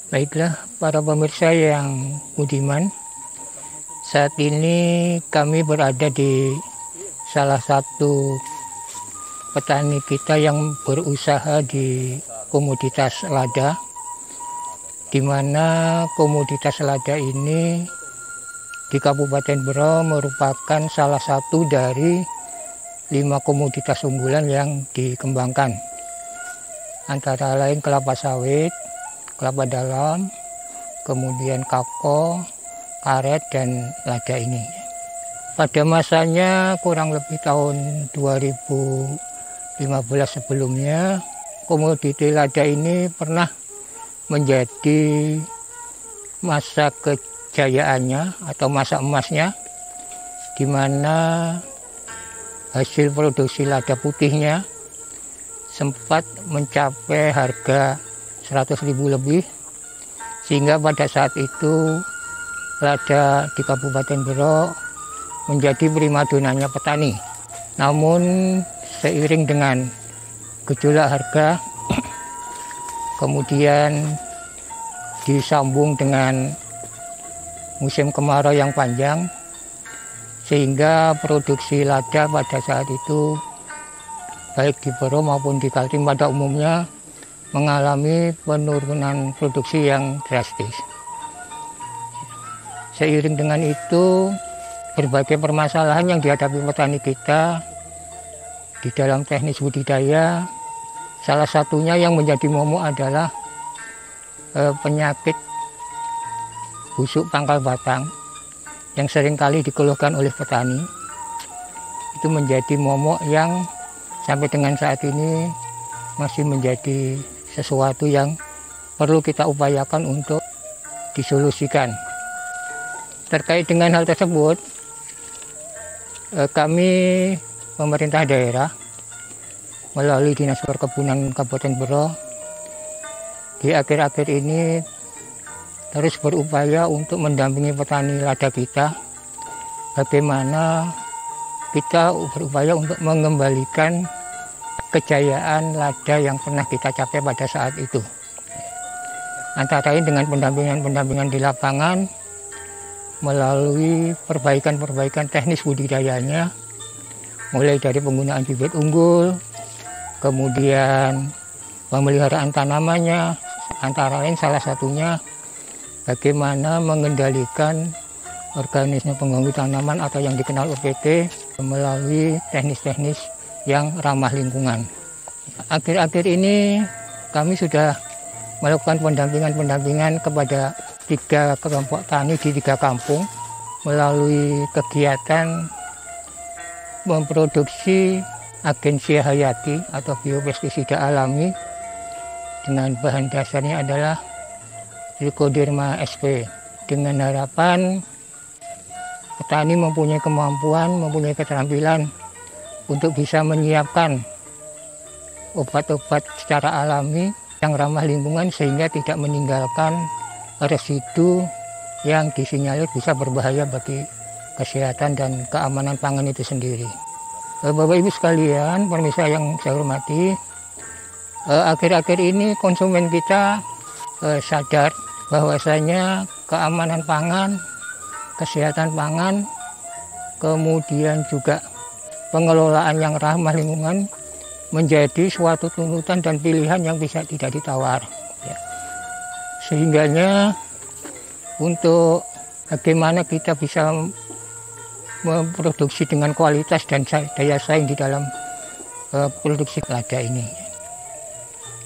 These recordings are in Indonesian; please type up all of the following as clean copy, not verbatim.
Baiklah, para pemirsa yang budiman, saat ini kami berada di salah satu petani kita yang berusaha di komoditas lada, di mana komoditas lada ini di Kabupaten Berau merupakan salah satu dari 5 komoditas unggulan yang dikembangkan, antara lain kelapa sawit, kelapa dalam, kemudian kakao, karet, dan lada ini. Pada masanya kurang lebih tahun 2015 sebelumnya, komoditi lada ini pernah menjadi masa kejayaannya atau masa emasnya, di mana hasil produksi lada putihnya sempat mencapai harga 100.000 lebih, sehingga pada saat itu lada di Kabupaten Berau menjadi primadonanya petani. Namun seiring dengan gejolak harga, kemudian disambung dengan musim kemarau yang panjang, sehingga produksi lada pada saat itu baik di Berau maupun di Kaltim pada umumnya mengalami penurunan produksi yang drastis. Seiring dengan itu, berbagai permasalahan yang dihadapi petani kita di dalam teknis budidaya, salah satunya yang menjadi momok adalah penyakit busuk pangkal batang yang seringkali dikeluhkan oleh petani. Itu menjadi momok yang sampai dengan saat ini masih menjadi sesuatu yang perlu kita upayakan untuk disolusikan. Terkait dengan hal tersebut, kami pemerintah daerah melalui Dinas Perkebunan Kabupaten Berau di akhir-akhir ini terus berupaya untuk mendampingi petani lada kita, bagaimana kita berupaya untuk mengembalikan kejayaan lada yang pernah kita capai pada saat itu. Antara lain dengan pendampingan di lapangan, melalui perbaikan teknis budidayanya, mulai dari penggunaan bibit unggul, kemudian pemeliharaan tanamannya, antara lain salah satunya bagaimana mengendalikan organisme pengganggu tanaman atau yang dikenal OPT melalui teknis-teknis yang ramah lingkungan. Akhir-akhir ini kami sudah melakukan pendampingan kepada 3 kelompok tani di 3 kampung melalui kegiatan memproduksi agensia hayati atau biopestisida alami dengan bahan dasarnya adalah Trichoderma sp, dengan harapan petani mempunyai kemampuan, mempunyai keterampilan untuk bisa menyiapkan obat-obat secara alami yang ramah lingkungan, sehingga tidak meninggalkan residu yang disinyalir bisa berbahaya bagi kesehatan dan keamanan pangan itu sendiri. Bapak Ibu sekalian, pemirsa yang saya hormati, akhir-akhir ini konsumen kita sadar bahwasanya keamanan pangan, kesehatan pangan, kemudian juga pengelolaan yang ramah lingkungan menjadi suatu tuntutan dan pilihan yang bisa tidak ditawar. Sehingganya untuk bagaimana kita bisa memproduksi dengan kualitas dan daya saing di dalam produksi lada ini.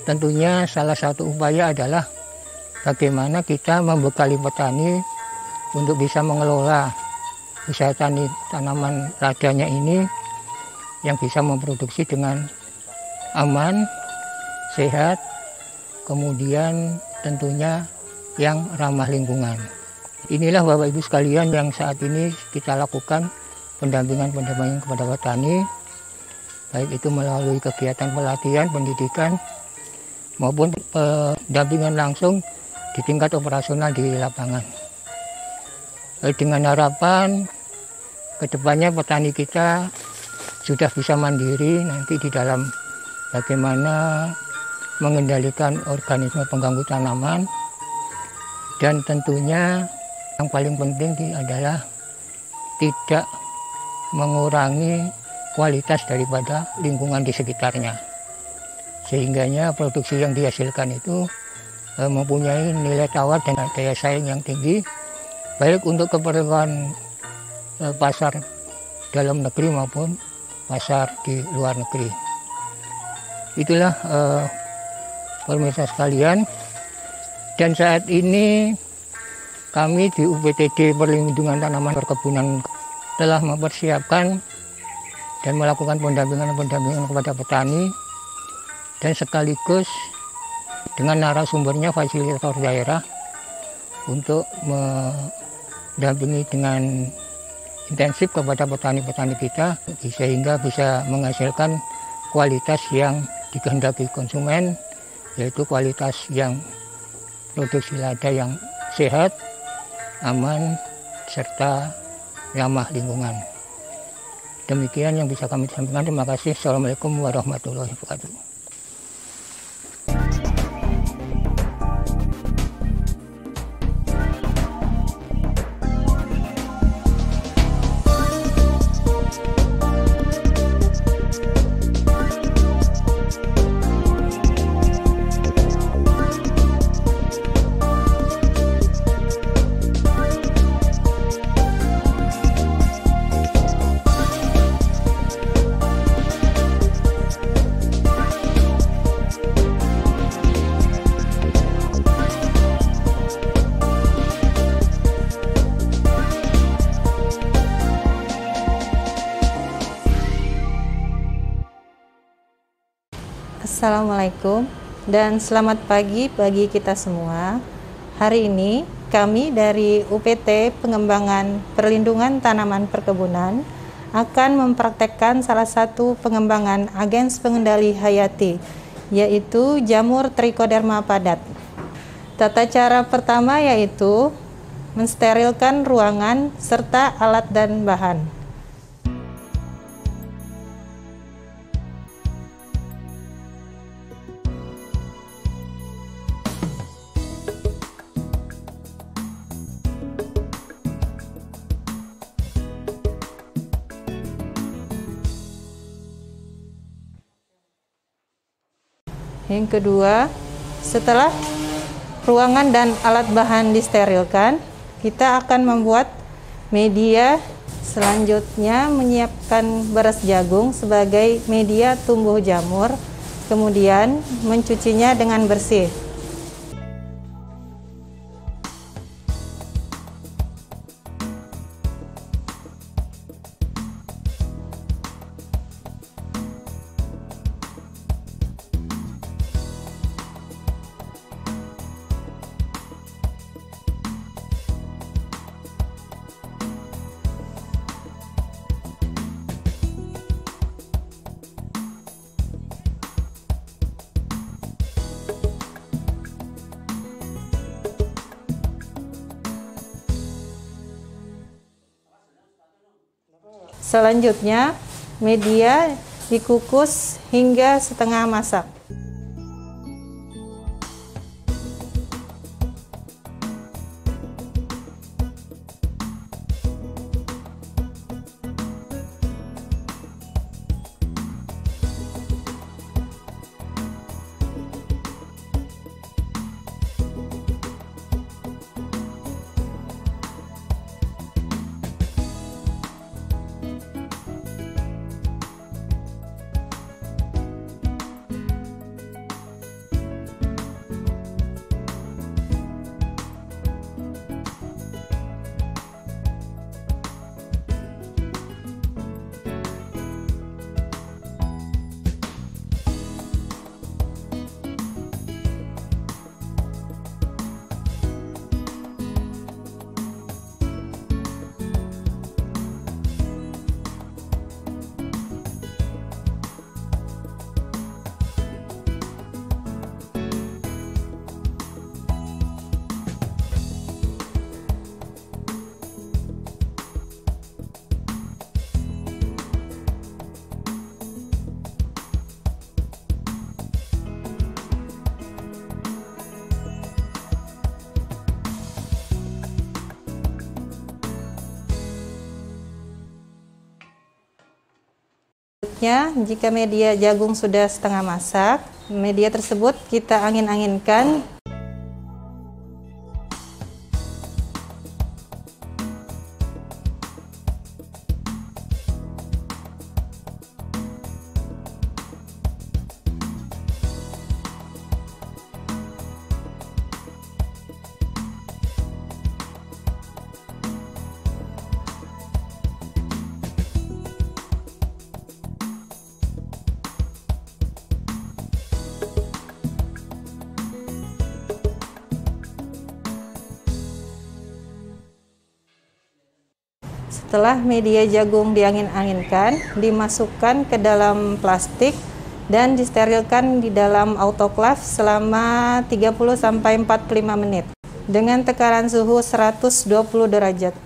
Tentunya salah satu upaya adalah bagaimana kita membekali petani untuk bisa mengelola usaha tanaman ladanya ini yang bisa memproduksi dengan aman, sehat, kemudian tentunya yang ramah lingkungan. Inilah Bapak Ibu sekalian yang saat ini kita lakukan pendampingan kepada petani, baik itu melalui kegiatan pelatihan, pendidikan, maupun pendampingan langsung di tingkat operasional di lapangan. Dengan harapan kedepannya petani kita sudah bisa mandiri nanti di dalam bagaimana mengendalikan organisme pengganggu tanaman, Dan tentunya yang paling penting adalah tidak mengurangi kualitas daripada lingkungan di sekitarnya. Sehingganya produksi yang dihasilkan itu mempunyai nilai tawar dan daya saing yang tinggi, baik untuk keperluan pasar dalam negeri maupun pasar di luar negeri. Itulah pemirsa sekalian. Dan saat ini kami di UPTD Perlindungan Tanaman Perkebunan telah mempersiapkan dan melakukan pendampingan kepada petani, dan sekaligus dengan narasumbernya fasilitator daerah untuk mendampingi dengan intensif kepada petani-petani kita sehingga bisa menghasilkan kualitas yang dikehendaki konsumen, yaitu kualitas yang produksi lada yang sehat, aman, serta ramah lingkungan. Demikian yang bisa kami sampaikan. Terima kasih. Assalamualaikum warahmatullahi wabarakatuh. Assalamualaikum dan selamat pagi bagi kita semua. Hari ini kami dari UPT Pengembangan Perlindungan Tanaman Perkebunan akan mempraktekkan salah satu pengembangan agens pengendali hayati, yaitu jamur Trichoderma padat. Tata cara pertama yaitu mensterilkan ruangan serta alat dan bahan. Yang kedua, setelah ruangan dan alat bahan disterilkan, kita akan membuat media. Selanjutnya menyiapkan beras jagung sebagai media tumbuh jamur, kemudian mencucinya dengan bersih. Selanjutnya, media dikukus hingga setengah masak. Selanjutnya, jika media jagung sudah setengah masak, media tersebut kita angin-anginkan. Setelah media jagung diangin-anginkan, dimasukkan ke dalam plastik dan disterilkan di dalam autoklaf selama 30-45 menit dengan tekanan suhu 120 derajat.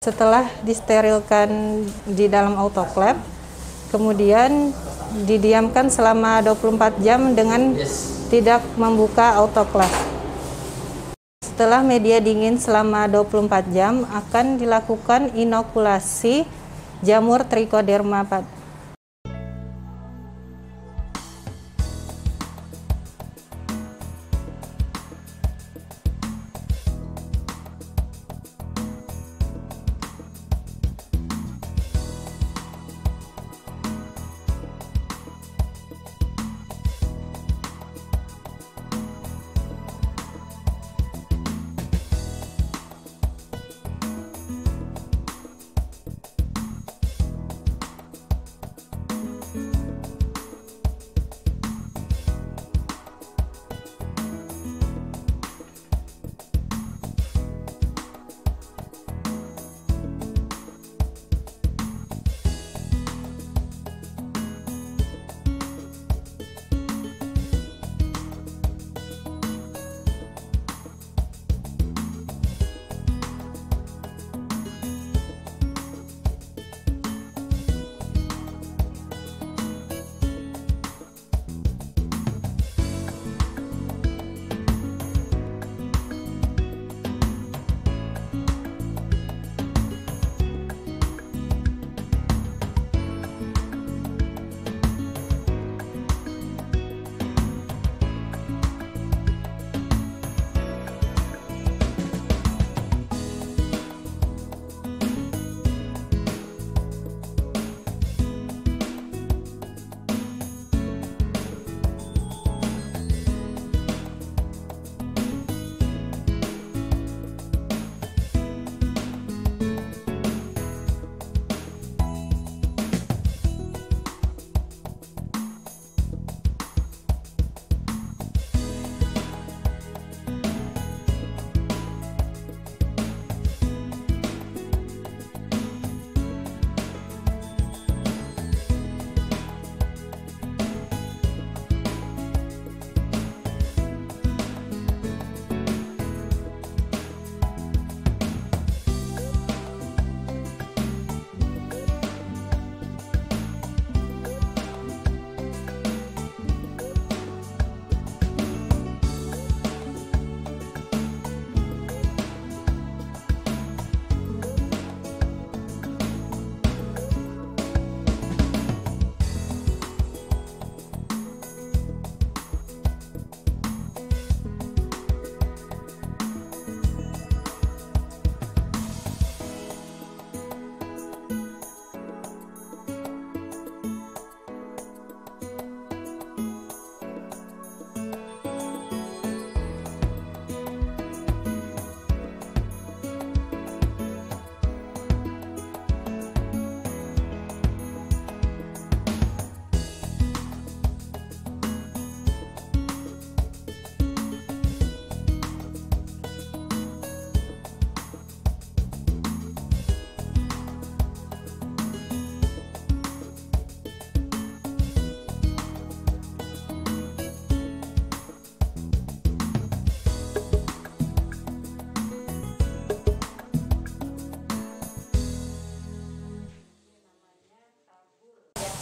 Setelah disterilkan di dalam autoklaf, kemudian didiamkan selama 24 jam dengan tidak membuka autoklaf. Setelah media dingin selama 24 jam, akan dilakukan inokulasi jamur Trichoderma.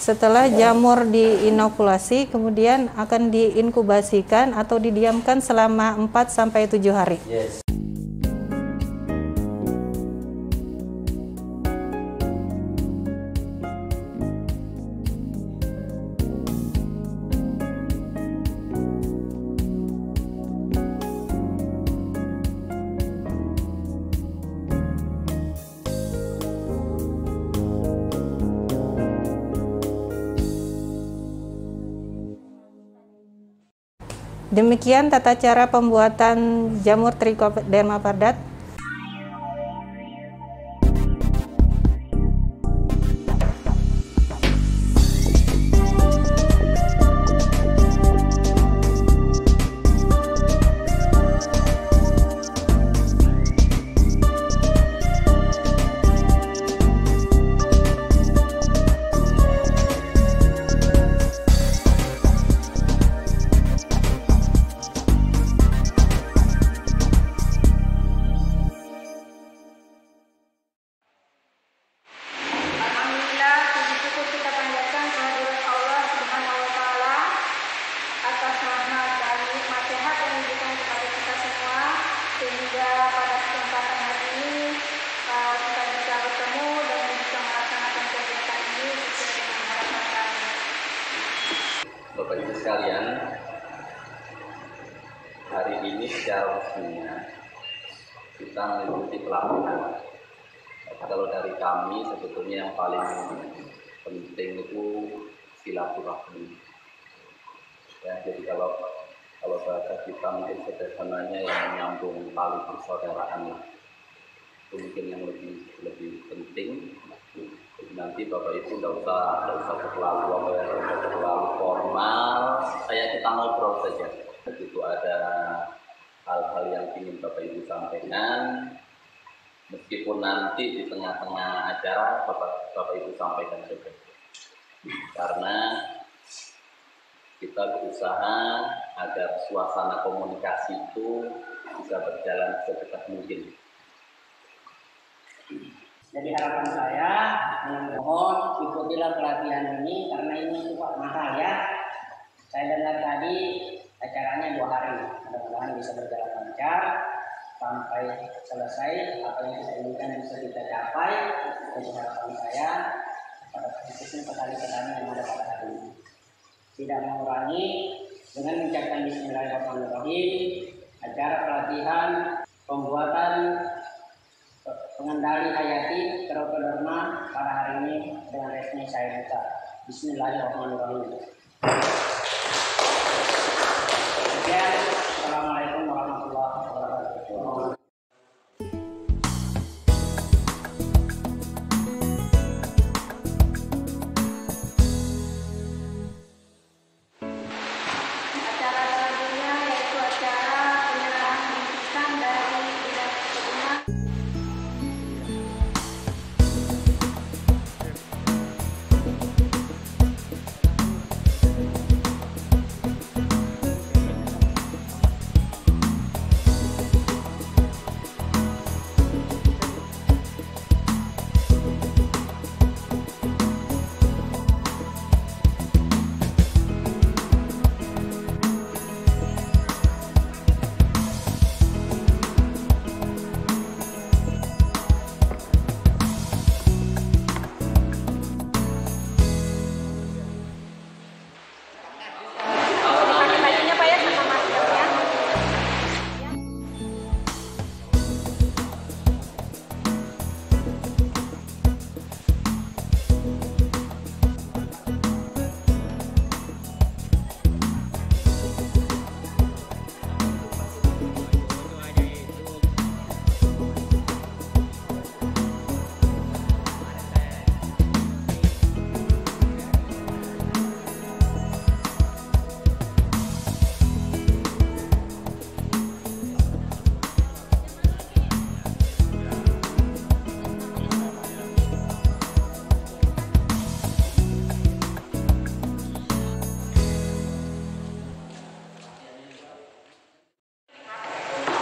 Setelah jamur diinokulasi, kemudian akan diinkubasikan atau didiamkan selama 4-7 hari. Yes. Demikian tata cara pembuatan jamur Trichoderma Pardat. Bapak Ibu sekalian, hari ini secara resminya kita mengikuti pelatihan. Kalau dari kami sebetulnya yang paling penting itu silaturahmi. Ya, jadi kalau bahasa kita mungkin sederhananya yang menyambung tali persaudaraan lah. Itu mungkin yang lebih penting. Nanti Bapak Ibu nggak usah terlalu formal. Kayak kita ngobrol saja. Begitu ada hal-hal yang ingin Bapak Ibu sampaikan, meskipun nanti di tengah-tengah acara Bapak Ibu sampaikan saja. Karena kita berusaha agar suasana komunikasi itu bisa berjalan secepat mungkin. Jadi harapan saya, mohon ikutilah pelatihan ini karena ini cukup mahal ya. Saya dengar tadi acaranya 2 hari, mudah-mudahan bisa berjalan lancar sampai selesai apa yang kita inginkan bisa kita capai. Jadi harapan saya pada khususnya petani-petani yang ada pada hari ini tidak mengurangi dengan mengucapkan Bismillahirrahmanirrahim. Acara pelatihan pembuatan pengendali hayati Trichoderma pada hari ini dengan resmi saya buka. Bismillahirrahmanirrahim. Sekian, Assalamualaikum warahmatullahi wabarakatuh. Acara selanjutnya yaitu acara penyerahan bingkisan dari Dinas Perkebunan. Pakai bajunya Pak ya sama maskernya.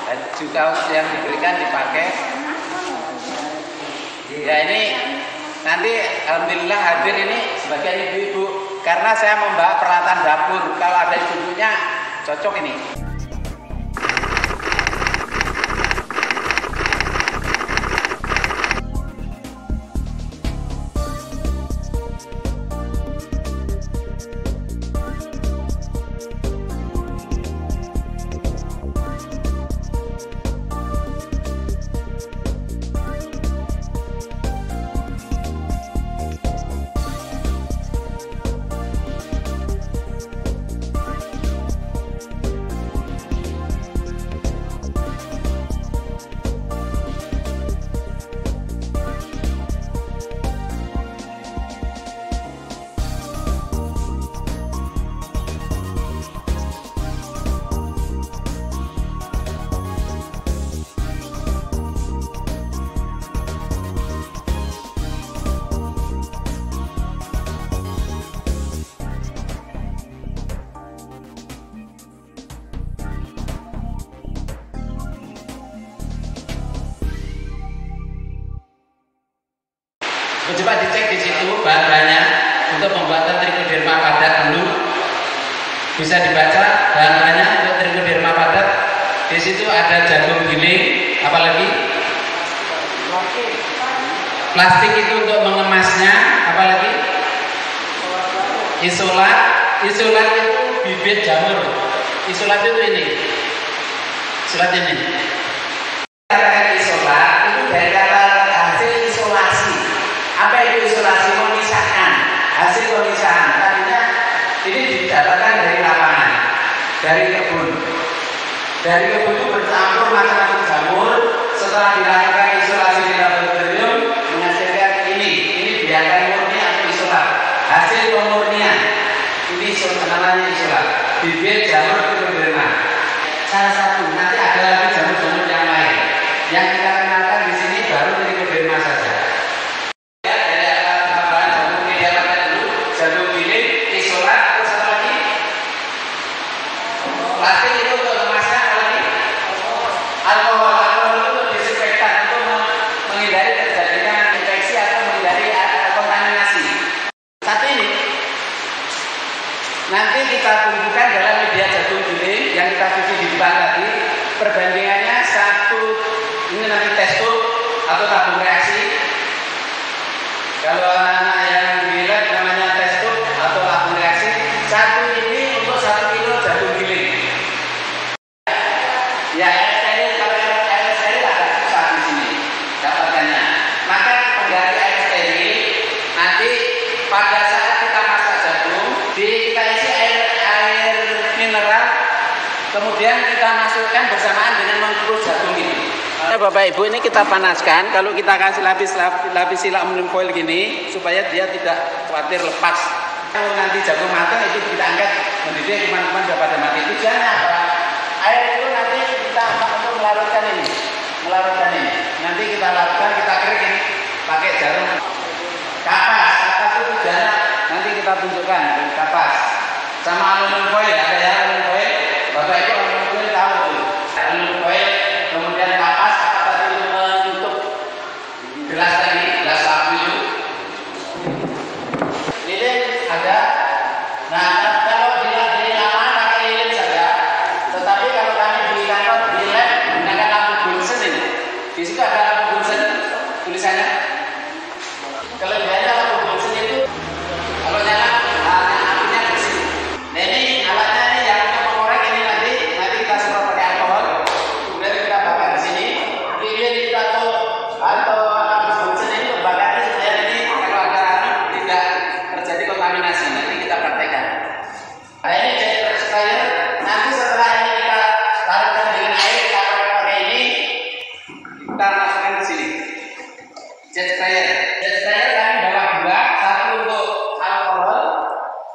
Dan juga yang diberikan dipakai. Ya ini Nanti alhamdulillah hadir ini sebagian ibu-ibu karena saya membawa peralatan dapur. Kalau ada ibu-ibunya cocok ini. Coba dicek di situ bahan-bahannya untuk pembuatan trichoderma padat dulu. Bisa dibaca bahan-bahannya untuk trichoderma padat. Di situ ada jagung giling, apalagi plastik itu untuk mengemasnya, apalagi isolat. Isolat itu bibit jamur. Isolat itu ini. Isolat ini. Katakan isolat itu dari kata hasil isolasi. Apa itu isolasi? Memisahkan, hasil pemisahan. Artinya ini didapatkan dari lapangan, dari kebun. Dari kebun itu bercampur macam-macam jamur. Setelah dilakukan isolasi di laboratorium, menghasilkan ini biarkan murni atau isolat. Hasil pemurnian ini namanya isolat. Bibit jamur trichoderma. Salah satu. Nanti ada lagi jamur-jamur yang lain. Yang kita kenalkan di sini baru trichoderma saja. Plastik itu untuk mengemasnya, apalagi alkohol itu disinfektan untuk menghindari terjadinya infeksi atau menghindari kontaminasi. Satu ini nanti kita tunjukkan dalam media jagung giling yang kita cuci di depan tadi. Perbandingannya satu ini nanti tes tube atau tabung reaksi. Kalau anak yang di lab namanya tes tube atau tabung reaksi. Satu ini untuk 1 kilo jagung giling. Ya, air steril, kalau air steril agak susah di sini dapatkannya. Maka pengganti air steril nanti pada saat kita masak jagung, kita isi air mineral, kemudian kita masukkan bersamaan dengan mengkurus jagung ini. Bapak Ibu, ini kita panaskan. Kalau kita kasih lapis aluminium foil gini supaya dia tidak khawatir lepas. Kalau nanti jagung matang itu kita angkat mendidih, teman-teman sudah pada mati. Tujuannya apa? Air itu nanti kita untuk melarutkan ini. Nanti kita lakukan, kita kerik ini pakai jarum kapas itu tujuannya nanti kita tunjukkan kapas sama aluminium foil. Ada ya aluminium foil, Bapak Ibu aluminium foil tahu tuh. Aluminium foil, kemudian kapas tadi untuk menutup gelas tadi, gelas sapu itu. Lilin ada. Nah, kalau di lapangan pakai lilin saja. Tetapi kalau kami di kantor di lab menggunakan lampu Bunsen ini. Di situ ada lampu Bunsen tulisannya. Kalau biasanya lampu Bunsen itu kalau nyala apinya bersih. Nah ini alatnya ini yang untuk mengorek ini nanti kita semprot pakai alkohol. Kemudian kita bakar di sini. Lilin itu atau lampu Bunsen ini terbakarnya supaya ini kalau ada tidak terjadi kontaminasi. Nanti kita praktekkan. Nah ini jet sprayer. Nanti setelah ini kita larutkan dengan air, kita pakai ini, kita masukkan ke sini. Jet sprayer kami bawa 2, satu untuk alkohol,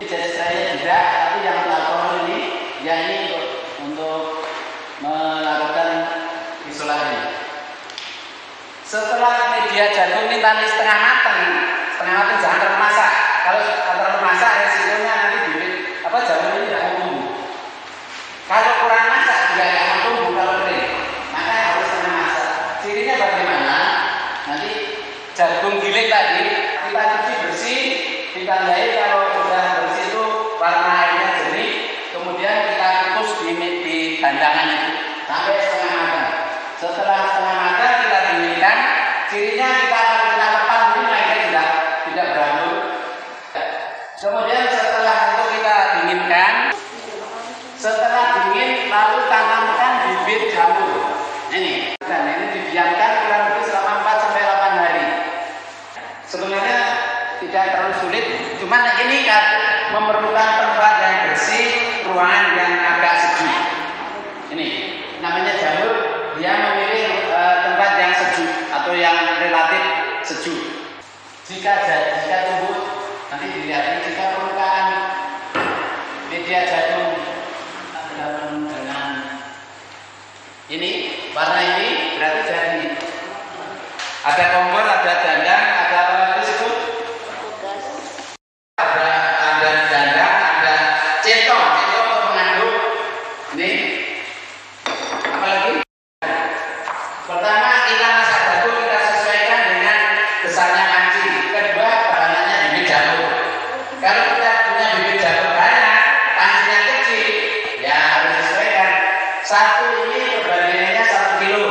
jet sprayer juga, tapi yang untuk alkohol ini, ya ini untuk melakukan isolasi. Setelah media jagung ini tadi setengah matang jangan terlalu masak. Kalau terlalu masak resikonya nanti jagung ini tidak tumbuh. Kalau kurang masak juga tidak akan tumbuh kalau kering. Maka harus setengah masak. Cirinya bagaimana? Nanti jagung giling tadi kita dinginkan. Setelah dingin lalu tanamkan bibit jamur. Ini, dan ini dibiarkan kurang lebih selama 4 sampai 8 hari. Sebenarnya tidak terlalu sulit, cuman ini kan memerlukan tempat yang bersih, ruangan yang agak sejuk. Ini namanya jamur, dia memilih tempat yang sejuk atau yang relatif sejuk. Jika tumbuh, nanti dilihat ini jika permukaan media jagung dengan ini warna ini berarti jadi ada kompor, ada dandang, ada apa lagi disebut? Ada dandang, ada centong untuk mengaduk. Ini apa lagi? Pertama, ikan masak jagung kita sesuaikan dengan besarnya panci. Kedua, banyaknya bibit jagung. Kalau kita punya bibit jagung banyak, pancinya kecil, ya harus disesuaikan. Satu ini perbandingannya 1 kilo.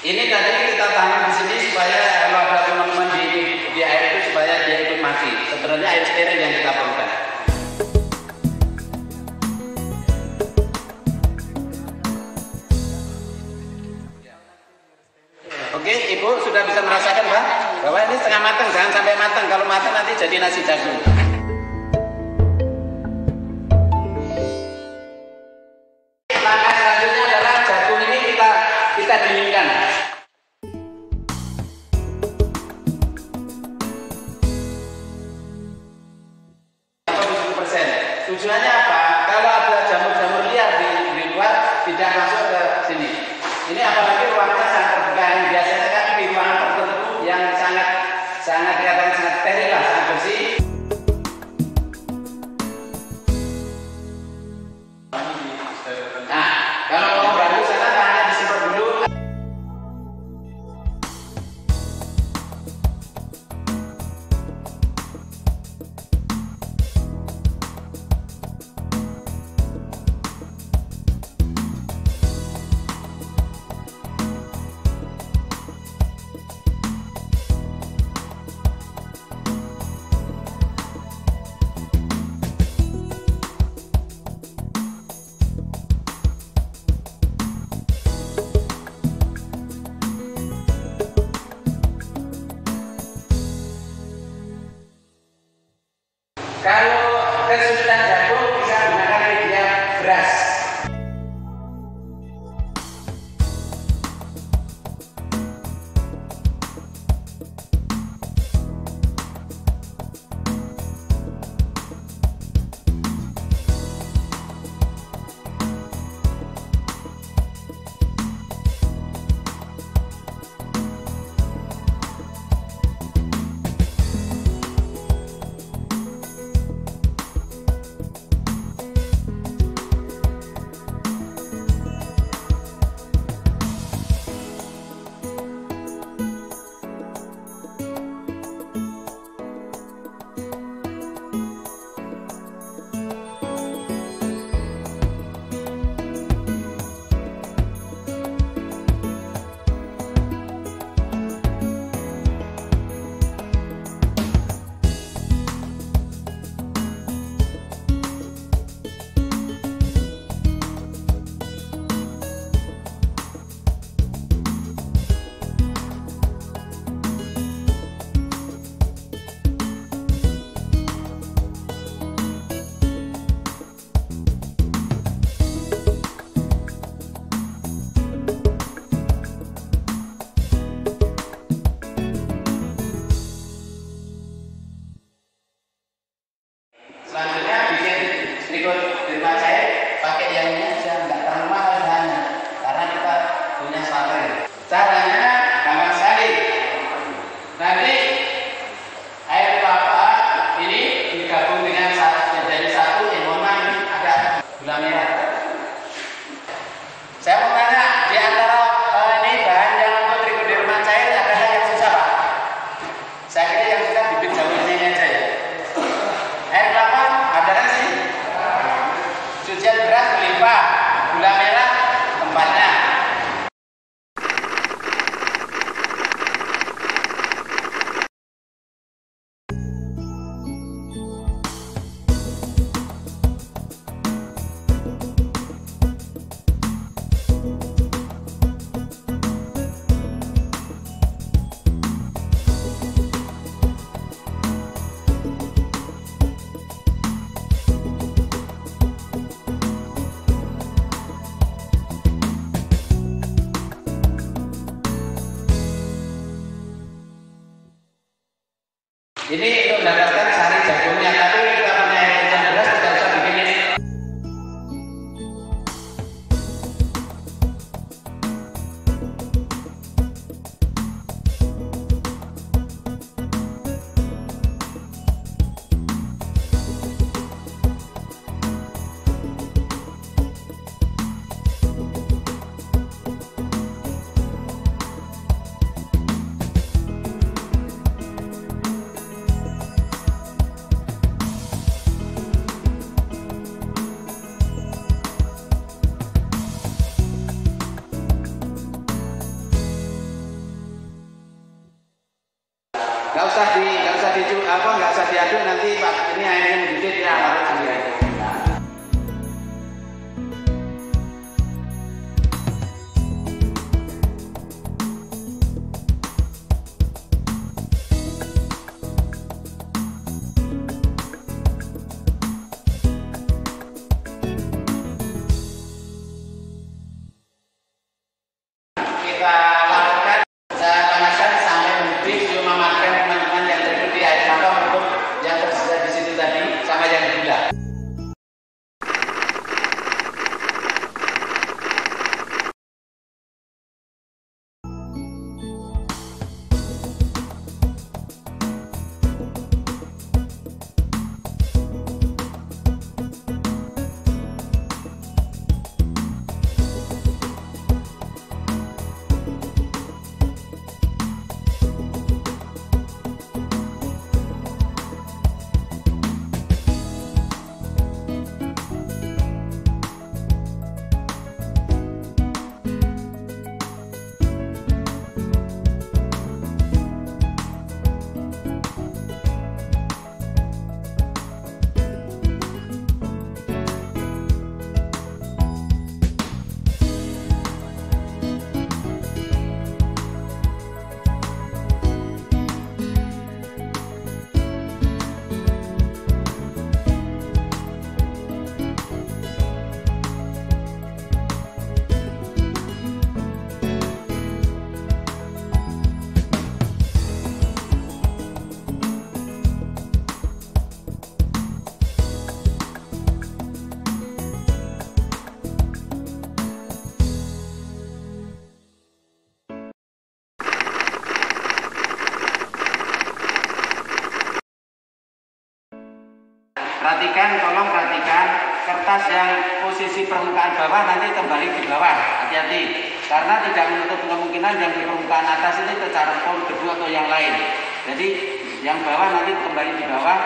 Ini tadi kita tanam di sini supaya kalau ada teman-teman di air itu supaya dia ikut mati. Sebenarnya air steril yang kita perlukan. Oke, Ibu sudah bisa merasakan, Pak, bahwa ini setengah matang, jangan sampai matang. Kalau matang nanti jadi nasi jagung. Langkah selanjutnya adalah jagung ini kita dinginkan. Tujuannya apa? Kalau ada jamur-jamur liar di luar tidak masuk ke sini. Ini apalagi ruangannya sangat terbuka. Yang biasanya kan di ruangan tertentu yang sangat kelihatan sangat steril lah, sangat bersih. Nah, kalau mau bantu sana tangannya disemprot dulu. perhatikan, tolong perhatikan kertas yang posisi permukaan bawah nanti kembali di bawah, hati-hati karena tidak menutup kemungkinan yang di permukaan atas ini tercampur debu atau yang lain. Jadi yang bawah nanti kembali di bawah.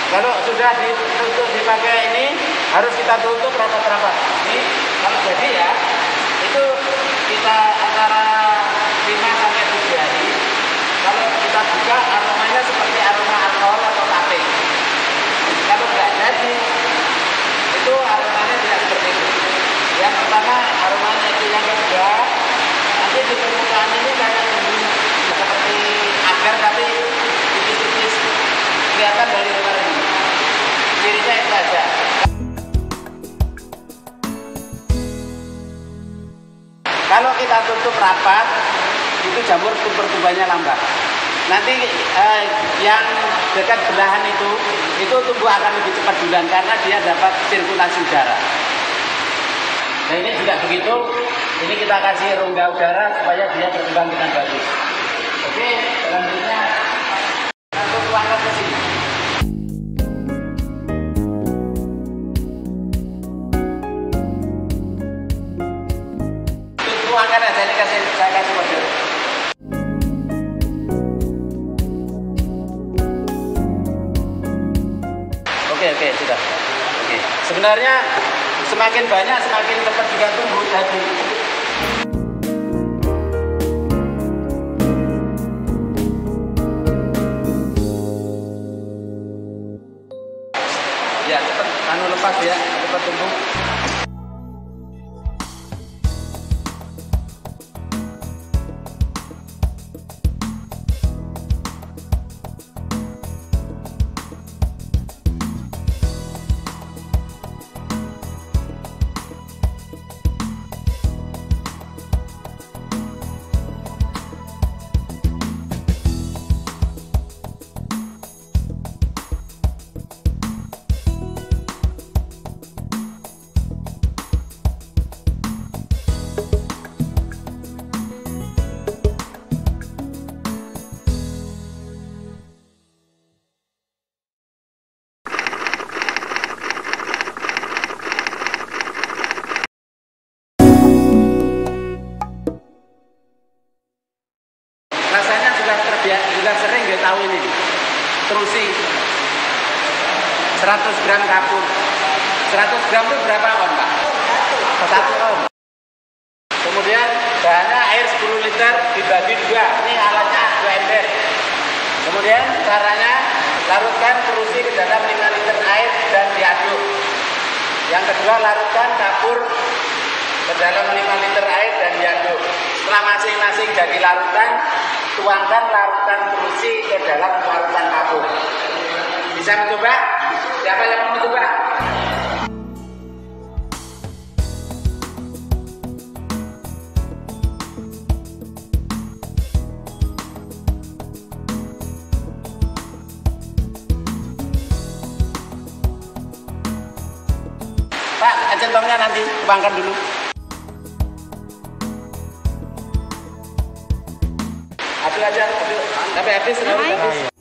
Kalau sudah ditutup dipakai ini harus kita tutup rapat-rapat. Ini kalau jadi ya itu kita antara 5 sampai 7 hari. Kalau kita buka aromanya seperti aroma alkohol atau kafe. Kalau nggak jadi itu aromanya tidak seperti itu. Yang pertama aromanya itu, yang kedua nanti di permukaan ini kayak seperti agar tapi tipis-tipis kelihatan dari luar ini. Cirinya itu aja. Kalau kita tutup rapat, itu jamur pertumbuhannya lambat. Nanti yang dekat belahan itu tumbuh akan lebih cepat duluan karena dia dapat sirkulasi udara. Nah ini juga begitu. Ini kita kasih rongga udara supaya dia berkembang dengan bagus. Oke, selanjutnya. Oke, sudah. Oke. Sebenarnya semakin banyak semakin cepat juga tumbuh jadi. Ya, cepat lepas ya, cepat tumbuh. Rasanya sudah sering nggak tahu ini. Terusi 100 gram kapur. 100 gram itu berapa on, Pak? 1 on. Kemudian bahannya air 10 liter dibagi 2. Ini alatnya 2 ember. Kemudian caranya larutkan terusi ke dalam 5 liter air dan diaduk. Yang kedua, larutkan kapur ke dalam 5 liter air dan diaduk. Setelah masing-masing jadi larutan, tuangkan larutan terusi ke dalam larutan kapur. Bisa mencoba? Siapa yang mau mencoba? Pak, centongnya nanti tuangkan dulu. Aduk aja, aduk sampai habis, habis.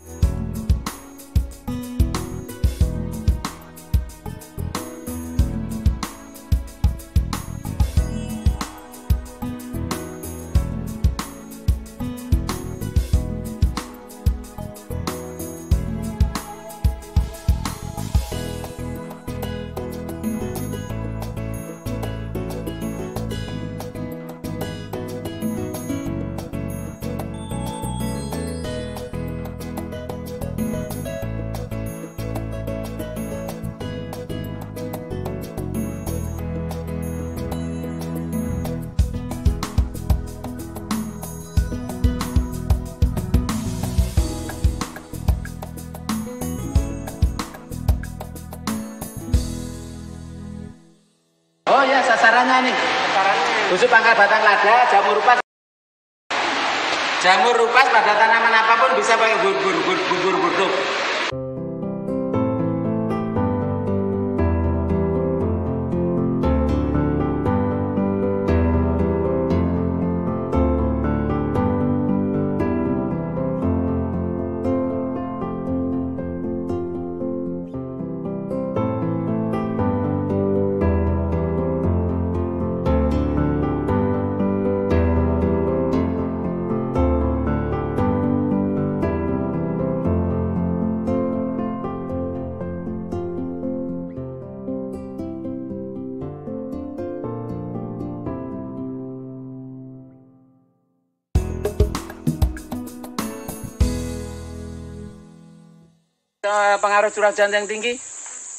Oh ya, sasarannya nih. Busuk pangkal batang lada, jamur rupas. Jamur rupas pada tanaman apapun bisa pakai bubur buduk. Pengaruh curah hujan yang tinggi,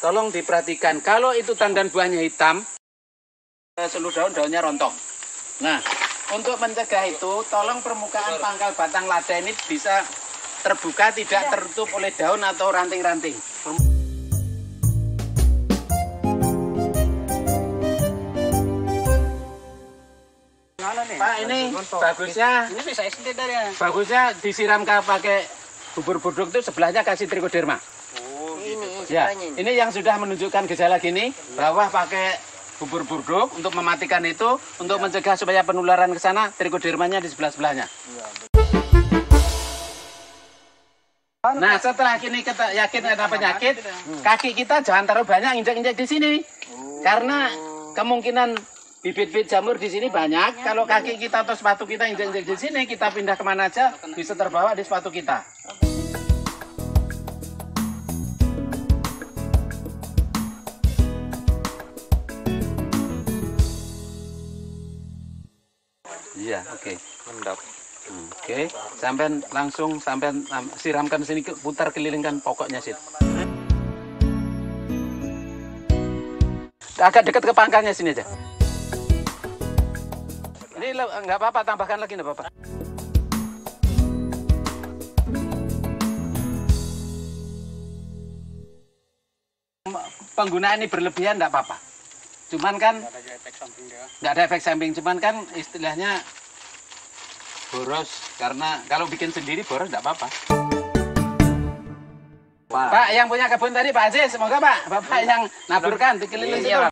tolong diperhatikan. Kalau itu tandan buahnya hitam, seluruh daunnya rontok. Nah, untuk mencegah itu, tolong permukaan pangkal batang lada ini bisa terbuka, tidak tertutup oleh daun atau ranting-ranting. Pak, ini bagusnya disiram pakai bubur buduk itu sebelahnya kasih trichoderma. Oh, ini ya, ini yang sudah menunjukkan gejala gini, bawah pakai bubur buduk untuk mematikan itu, untuk mencegah supaya penularan ke sana, trichodermanya di sebelah-sebelahnya. Nah, setelah ini kita yakin ada penyakit, kaki kita jangan taruh banyak injek-injek di sini. Karena kemungkinan bibit-bibit jamur di sini banyak. Kalau kaki kita atau sepatu kita injek-injek di sini, kita pindah kemana aja bisa terbawa di sepatu kita. Iya, oke. Mantap. Oke, sampean langsung siramkan sini, putar kelilingkan pokoknya sih. Agak dekat ke pangkalnya sini aja. Ini nggak apa-apa, tambahkan lagi nggak apa-apa. Penggunaan ini berlebihan nggak apa-apa. Cuman kan nggak ada efek samping. Cuman kan istilahnya boros, karena kalau bikin sendiri boros nggak apa-apa. Pak, yang punya kebun tadi Pak Aziz, semoga Pak, Bapak yang naburkan di keliling situ.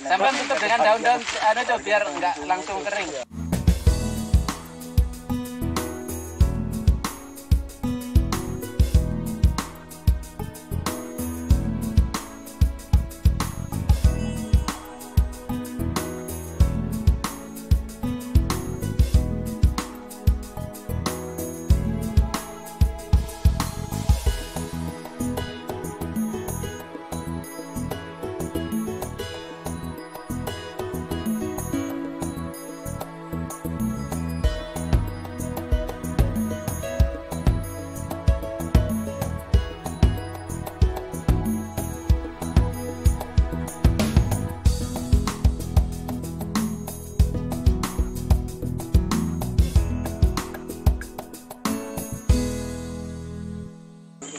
Sampai tutup dengan daun-daun tuh biar nggak langsung kering.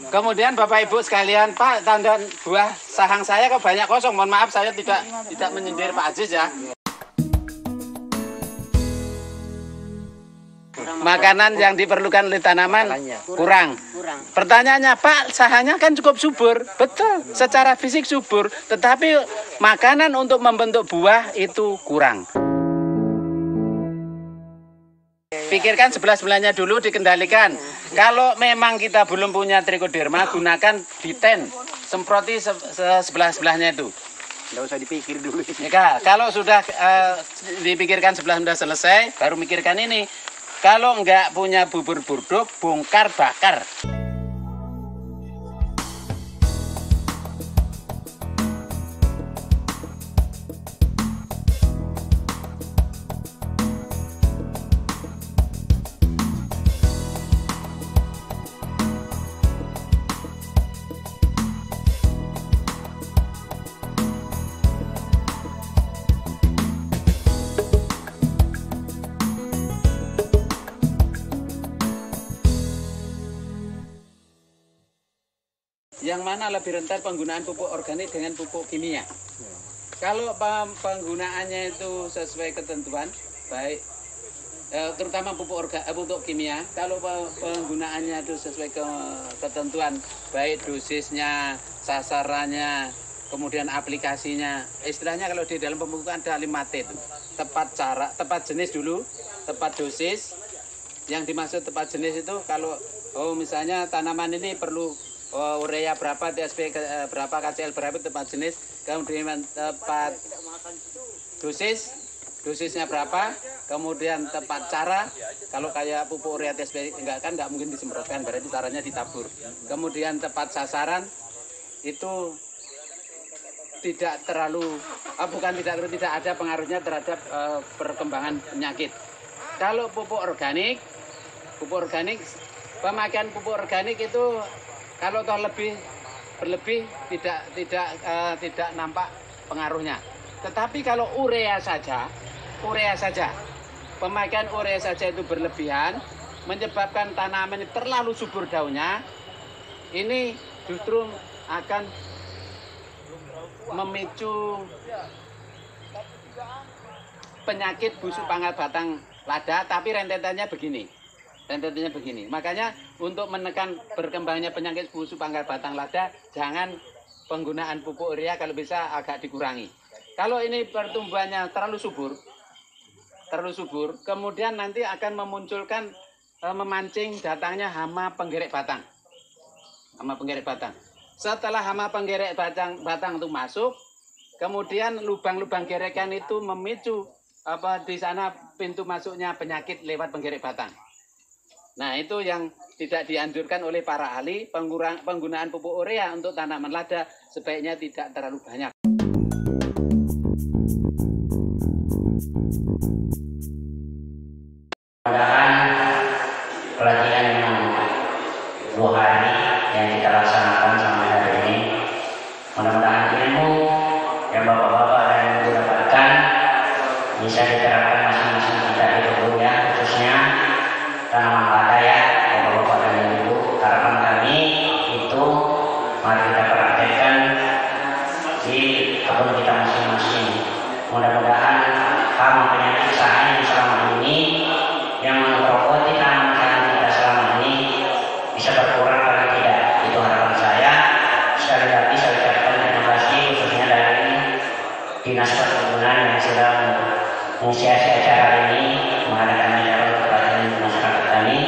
Kemudian Bapak Ibu sekalian, Pak, tandan buah sahang saya kok banyak kosong. Mohon maaf saya tidak menyindir Pak Aziz ya. Makanan yang diperlukan oleh tanaman kurang. Pertanyaannya, Pak, sahanya kan cukup subur. Betul, secara fisik subur, tetapi makanan untuk membentuk buah itu kurang. Pikirkan sebelah-sebelahnya dulu, dikendalikan. Kalau memang kita belum punya trichoderma, gunakan biten, semproti sebelah-sebelahnya itu. Nggak usah dipikir dulu. Ya, kalau sudah dipikirkan sebelah sudah selesai, baru mikirkan ini. Kalau nggak punya bubur burduk, bongkar bakar. Yang mana lebih rentan penggunaan pupuk organik dengan pupuk kimia? Kalau penggunaannya itu sesuai ketentuan, baik terutama pupuk kimia, kalau penggunaannya itu sesuai ketentuan, baik dosisnya, sasarannya, kemudian aplikasinya, istilahnya kalau di dalam pemupukan ada 5T itu. Tepat jenis dulu, tepat dosis. Yang dimaksud tepat jenis itu kalau misalnya tanaman ini perlu urea berapa, TSP berapa, KCL berapa, tepat jenis, kemudian tepat dosisnya berapa, kemudian tepat cara. Kalau kayak pupuk urea TSP nggak mungkin disemprotkan, berarti caranya ditabur. Kemudian tepat sasaran itu tidak ada pengaruhnya terhadap perkembangan penyakit. Kalau pupuk organik, pemakaian pupuk organik itu kalau toh berlebih tidak nampak pengaruhnya. Tetapi kalau urea saja, pemakaian urea saja itu berlebihan, menyebabkan tanaman ini terlalu subur daunnya, ini justru akan memicu penyakit busuk pangkal batang lada, tapi rentetannya begini. Makanya untuk menekan berkembangnya penyakit busuk pangkal batang lada, jangan penggunaan pupuk urea, kalau bisa agak dikurangi. Kalau ini pertumbuhannya terlalu subur, kemudian nanti akan memunculkan memancing datangnya hama penggerek batang. Setelah hama penggerek batang itu masuk, kemudian lubang-lubang gerekan itu memicu di sana pintu masuknya penyakit lewat penggerek batang. Nah, itu yang tidak dianjurkan oleh para ahli. Penggunaan pupuk urea untuk tanaman lada sebaiknya tidak terlalu banyak. Mudah-mudahan pelatihan yang 2 hari yang kita laksanakan sampai hari ini, mudah-mudahan ilmu yang bapak-bapak dan ibu dapatkan bisa diterapkan masing-masing kita di kebun ya, khususnya tanaman lada ya, bapak-bapak dan ibu. Harapan kami itu mari kita praktekkan di kebun kita masing-masing. Mudah-mudahan hama penyakit yang selama ini yang menggerogoti tanaman kita selama ini bisa berkurang paling tidak. Itu harapan saya. Sekali lagi saya ucapkan terima kasih khususnya dari Dinas Perkebunan yang sudah menginisiasi acara ini, mengadakan acara untuk pelatihan masyarakat tani.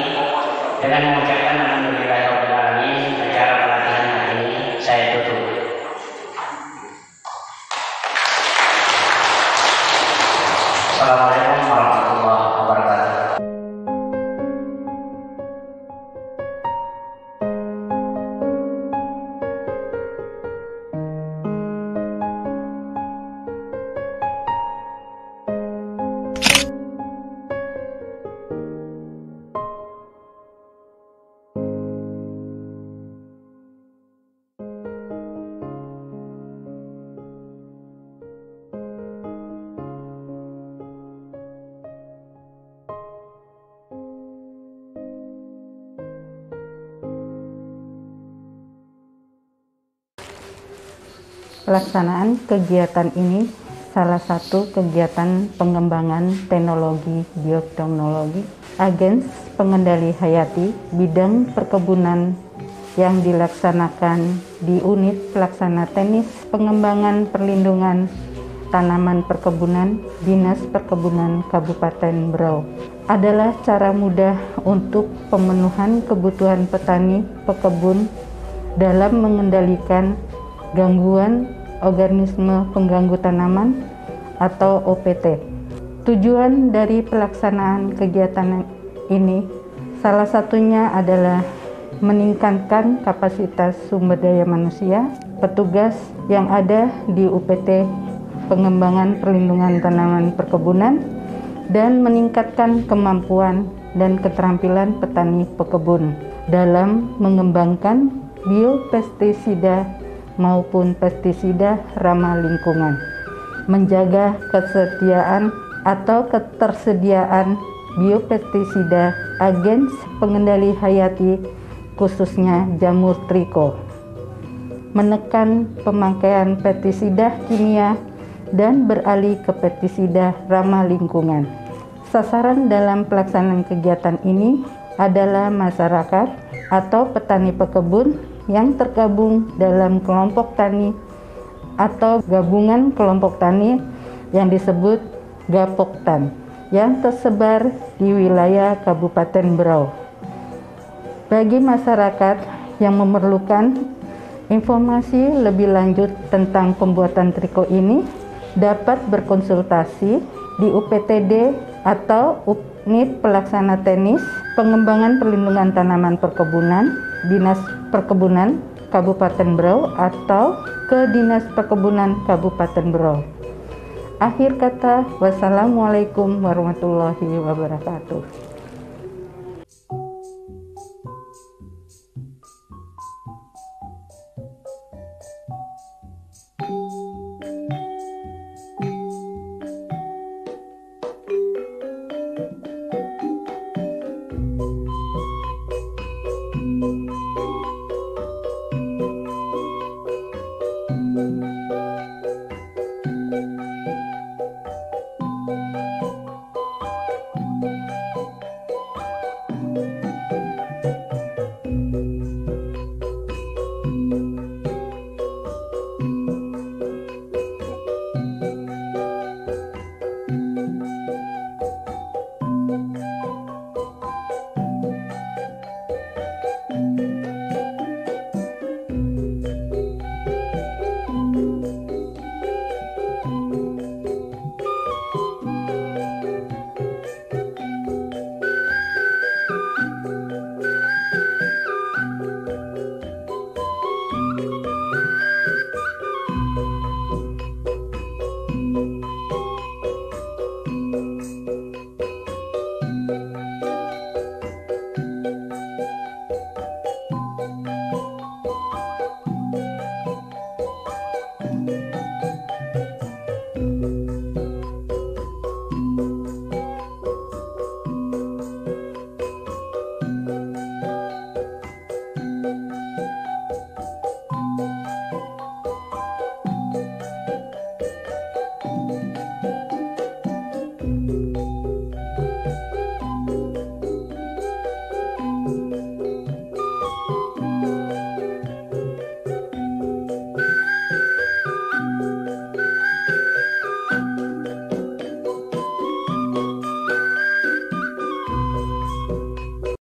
Dengan mengucapkan alhamdulillahirabbil alamin, acara pelatihan hari ini saya tutup. Assalamualaikum warahmatullahi wabarakatuh. Pelaksanaan kegiatan ini salah satu kegiatan pengembangan teknologi bioteknologi Agens Pengendali Hayati bidang perkebunan yang dilaksanakan di unit pelaksana teknis pengembangan perlindungan tanaman perkebunan Dinas Perkebunan Kabupaten Berau. Adalah cara mudah untuk pemenuhan kebutuhan petani pekebun dalam mengendalikan gangguan organisme pengganggu tanaman atau OPT. Tujuan dari pelaksanaan kegiatan ini salah satunya adalah meningkatkan kapasitas sumber daya manusia petugas yang ada di UPT Pengembangan Perlindungan Tanaman Perkebunan dan meningkatkan kemampuan dan keterampilan petani pekebun dalam mengembangkan biopestisida maupun pestisida ramah lingkungan, menjaga ketersediaan biopestisida Agens Pengendali Hayati khususnya jamur triko, menekan pemakaian pestisida kimia dan beralih ke pestisida ramah lingkungan. Sasaran dalam pelaksanaan kegiatan ini adalah masyarakat atau petani pekebun yang tergabung dalam kelompok tani atau gabungan kelompok tani yang disebut Gapoktan yang tersebar di wilayah Kabupaten Berau. Bagi masyarakat yang memerlukan informasi lebih lanjut tentang pembuatan triko ini dapat berkonsultasi di UPTD atau Unit Pelaksana Teknis Pengembangan Perlindungan Tanaman Perkebunan Dinas Perkebunan Kabupaten Berau atau ke Dinas Perkebunan Kabupaten Berau. Akhir kata, wassalamualaikum warahmatullahi wabarakatuh.